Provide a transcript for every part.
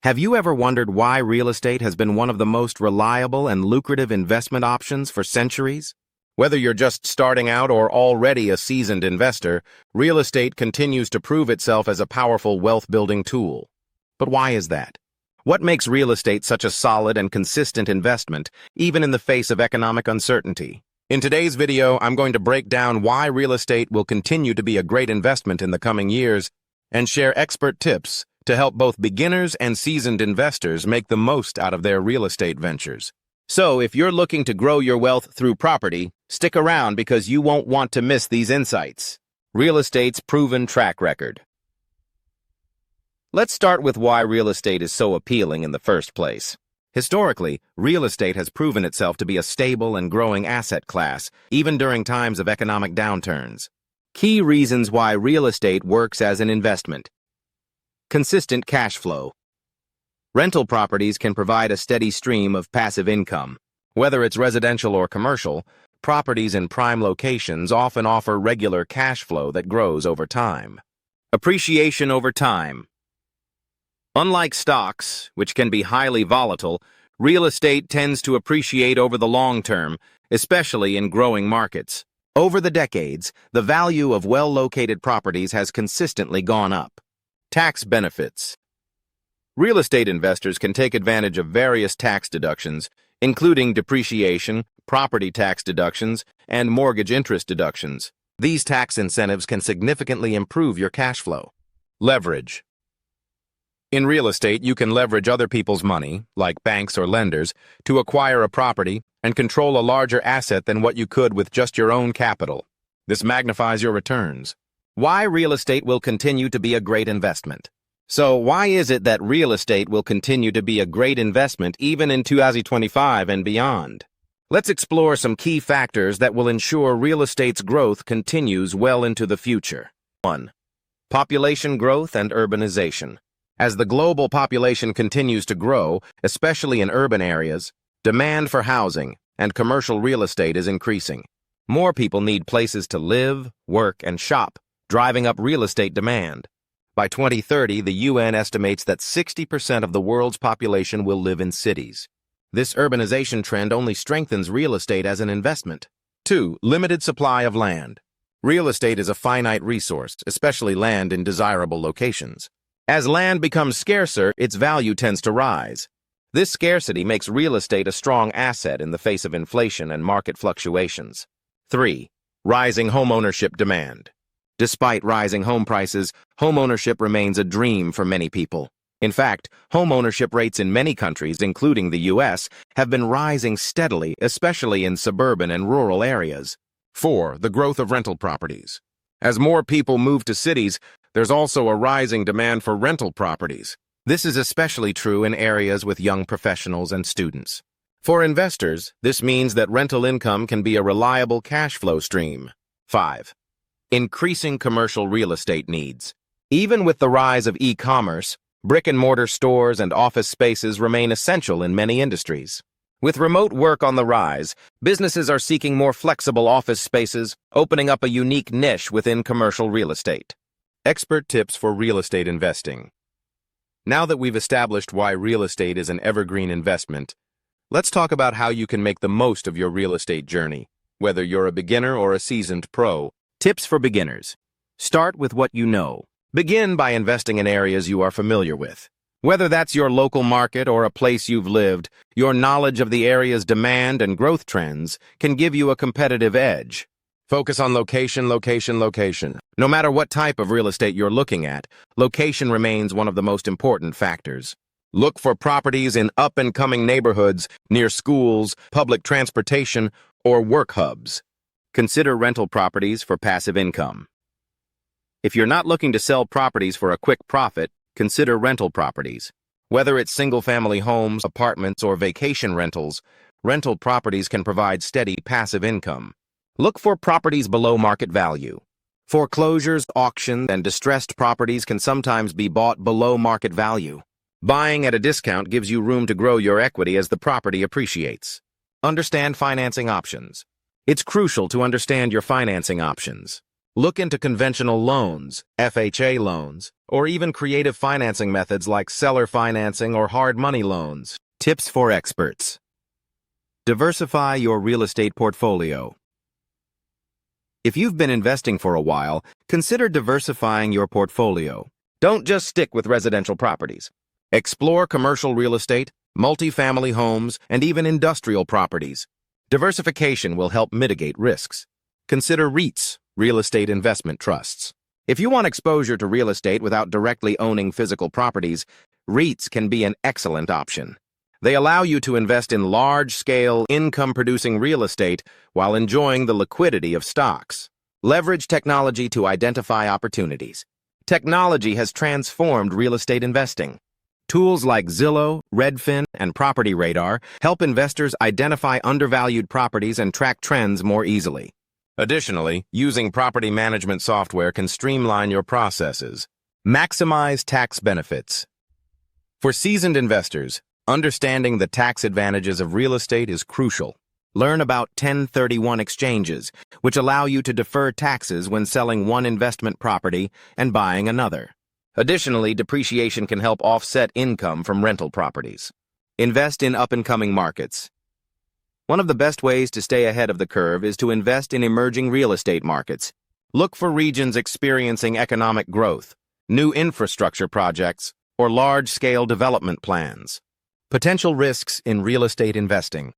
Have you ever wondered why real estate has been one of the most reliable and lucrative investment options for centuries? Whether you're just starting out or already a seasoned investor, real estate continues to prove itself as a powerful wealth-building tool. But why is that? What makes real estate such a solid and consistent investment, even in the face of economic uncertainty? In today's video, I'm going to break down why real estate will continue to be a great investment in the coming years and share expert tips to help both beginners and seasoned investors make the most out of their real estate ventures. So, if you're looking to grow your wealth through property, stick around because you won't want to miss these insights. Real estate's proven track record. Let's start with why real estate is so appealing in the first place. Historically, real estate has proven itself to be a stable and growing asset class, even during times of economic downturns. Key reasons why real estate works as an investment. Consistent cash flow. Rental properties can provide a steady stream of passive income. Whether it's residential or commercial, properties in prime locations often offer regular cash flow that grows over time. Appreciation over time. Unlike stocks, which can be highly volatile, real estate tends to appreciate over the long term, especially in growing markets. Over the decades, the value of well-located properties has consistently gone up. Tax benefits. Real estate investors can take advantage of various tax deductions, including depreciation, property tax deductions, and mortgage interest deductions. These tax incentives can significantly improve your cash flow. Leverage. In real estate, you can leverage other people's money, like banks or lenders, to acquire a property and control a larger asset than what you could with just your own capital. This magnifies your returns. Why real estate will continue to be a great investment. So why is it that real estate will continue to be a great investment even in 2025 and beyond? Let's explore some key factors that will ensure real estate's growth continues well into the future. 1. Population growth and urbanization. As the global population continues to grow, especially in urban areas, demand for housing and commercial real estate is increasing. More people need places to live, work, and shop, driving up real estate demand. By 2030, the UN estimates that 60% of the world's population will live in cities. This urbanization trend only strengthens real estate as an investment. 2. Limited supply of land. Real estate is a finite resource, especially land in desirable locations. As land becomes scarcer, its value tends to rise. This scarcity makes real estate a strong asset in the face of inflation and market fluctuations. 3. Rising homeownership demand. Despite rising home prices, homeownership remains a dream for many people. In fact, homeownership rates in many countries, including the U.S., have been rising steadily, especially in suburban and rural areas. 4. The growth of rental properties. As more people move to cities, there's also a rising demand for rental properties. This is especially true in areas with young professionals and students. For investors, this means that rental income can be a reliable cash flow stream. 5. Increasing commercial real estate needs. Even with the rise of e-commerce, brick-and-mortar stores and office spaces remain essential in many industries. With remote work on the rise, businesses are seeking more flexible office spaces, opening up a unique niche within commercial real estate. Expert tips for real estate investing. Now that we've established why real estate is an evergreen investment, let's talk about how you can make the most of your real estate journey, whether you're a beginner or a seasoned pro. Tips for beginners. Start with what you know. Begin by investing in areas you are familiar with. Whether that's your local market or a place you've lived, your knowledge of the area's demand and growth trends can give you a competitive edge. Focus on location, location, location. No matter what type of real estate you're looking at, location remains one of the most important factors. Look for properties in up-and-coming neighborhoods, near schools, public transportation, or work hubs. Consider rental properties for passive income. If you're not looking to sell properties for a quick profit, consider rental properties. Whether it's single-family homes, apartments, or vacation rentals, rental properties can provide steady passive income. Look for properties below market value. Foreclosures, auctions, and distressed properties can sometimes be bought below market value. Buying at a discount gives you room to grow your equity as the property appreciates. Understand financing options. It's crucial to understand your financing options. Look into conventional loans, FHA loans, or even creative financing methods like seller financing or hard money loans. Tips for experts. Diversify your real estate portfolio. If you've been investing for a while, consider diversifying your portfolio. Don't just stick with residential properties. Explore commercial real estate, multifamily homes, and even industrial properties. Diversification will help mitigate risks. Consider REITs, real estate investment trusts. If you want exposure to real estate without directly owning physical properties, REITs can be an excellent option. They allow you to invest in large-scale, income-producing real estate while enjoying the liquidity of stocks. Leverage technology to identify opportunities. Technology has transformed real estate investing. Tools like Zillow, Redfin, and Property Radar help investors identify undervalued properties and track trends more easily. Additionally, using property management software can streamline your processes. Maximize tax benefits. For seasoned investors, understanding the tax advantages of real estate is crucial. Learn about 1031 exchanges, which allow you to defer taxes when selling one investment property and buying another. Additionally, depreciation can help offset income from rental properties. Invest in up-and-coming markets. One of the best ways to stay ahead of the curve is to invest in emerging real estate markets. Look for regions experiencing economic growth, new infrastructure projects, or large-scale development plans. Potential risks in real estate investing.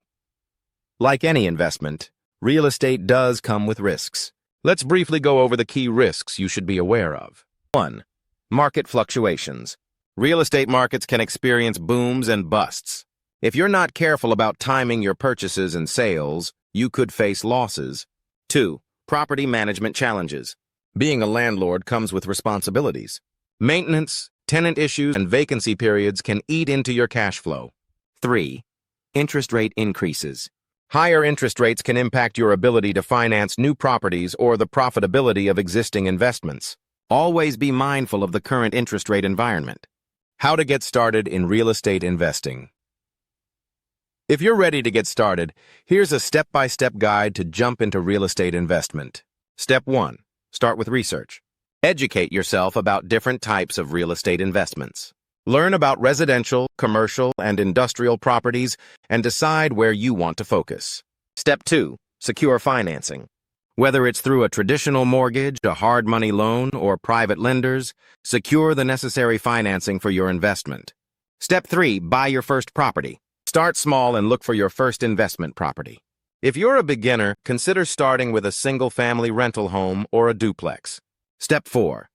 Like any investment, real estate does come with risks. Let's briefly go over the key risks you should be aware of. 1. Market fluctuations. Real estate markets can experience booms and busts. If you're not careful about timing your purchases and sales, you could face losses. 2. Property management challenges. Being a landlord comes with responsibilities. Maintenance, tenant issues, and vacancy periods can eat into your cash flow. 3. Interest rate increases. Higher interest rates can impact your ability to finance new properties or the profitability of existing investments. Always be mindful of the current interest rate environment. How to get started in real estate investing. If you're ready to get started, here's a step-by-step guide to jump into real estate investment. Step 1. Start with research. Educate yourself about different types of real estate investments. Learn about residential, commercial, and industrial properties and decide where you want to focus. Step 2. Secure financing. Whether it's through a traditional mortgage, a hard money loan, or private lenders, secure the necessary financing for your investment. Step 3. Buy your first property. Start small and look for your first investment property. If you're a beginner, consider starting with a single-family rental home or a duplex. Step 4.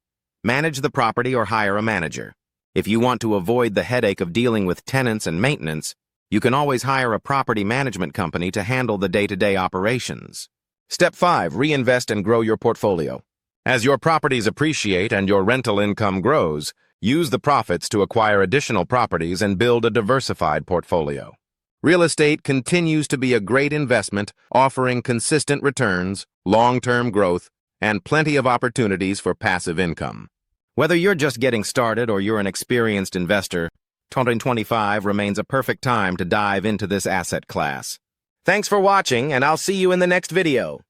Manage the property or hire a manager. If you want to avoid the headache of dealing with tenants and maintenance, you can always hire a property management company to handle the day-to-day operations. Step 5. Reinvest and grow your portfolio. As your properties appreciate and your rental income grows, use the profits to acquire additional properties and build a diversified portfolio. Real estate continues to be a great investment, offering consistent returns, long-term growth, and plenty of opportunities for passive income. Whether you're just getting started or you're an experienced investor, 2025 remains a perfect time to dive into this asset class. Thanks for watching, and I'll see you in the next video.